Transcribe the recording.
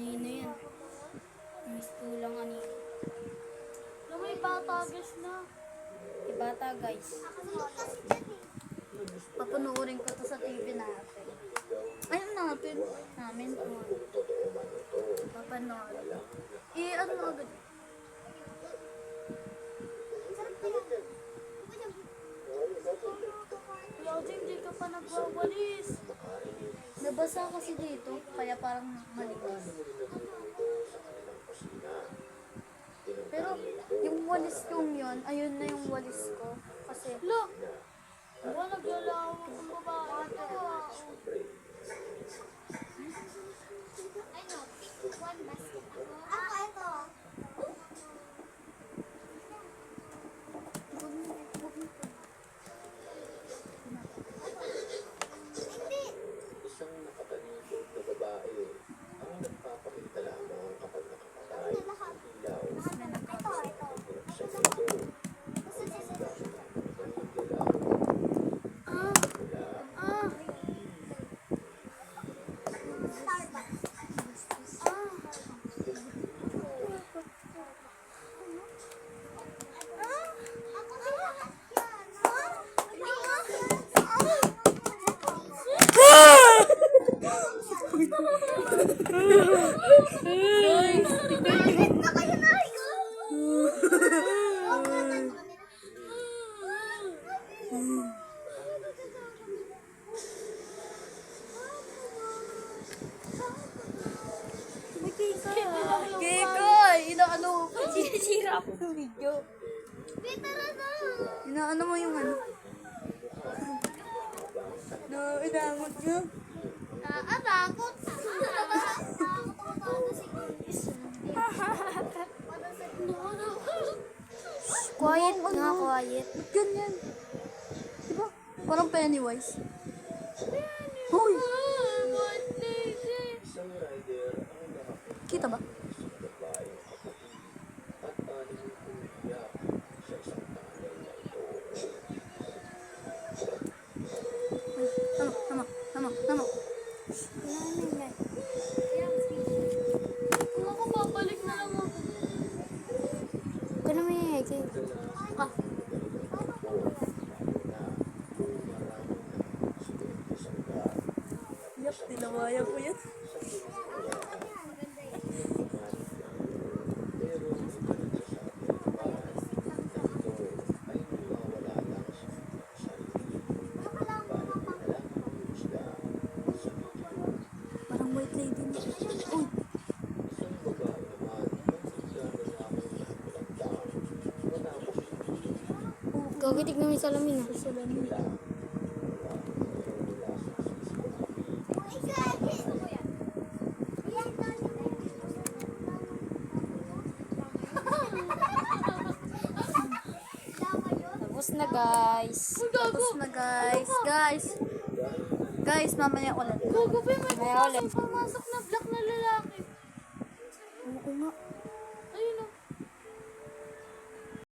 Kanina yan. Miss tulang kanina. Alam mo, ipatagas na. Ibata guys. Papanuorin ko to sa TV natin. Ayun natin. Namin. Papanoorin. Ano na agad? Kuya, hindi ka pa nagwawalis. Nabasa kasi dito, kaya parang maligas. Pero yung walis kong yun, ayun na yung walis ko. Kasi, Look! Wala, naglalawang ng babae ito. Isang nakatalikod na babae ang nagpapakita lamang kapag nakapatay ang ilaw sa mundo. Kikoy! Inaano ko? Sinisira ko yung video. Inaano mo yung ano? No, inangot nyo. Atakot! Quiet nga, quiet. Ba't ganyan? Diba? Parang Pennywise. Hoy! Isang rider ang nakapagpapay Kita ba? sa babaeng kapatid at aning umiyak sa isang tunnel na ito. Tama. Kung ako babalik na lang ako. Kano may heke? Ah. Yap, tinawaya ko yan. Parang white lady niya. Uy! Gagitig namin sa salamin ah. Sa salamin. Tapos na guys. Tapos na guys. Guys, mamaya ulit. Gogo pa yung Mamaya ulit. pumasok na black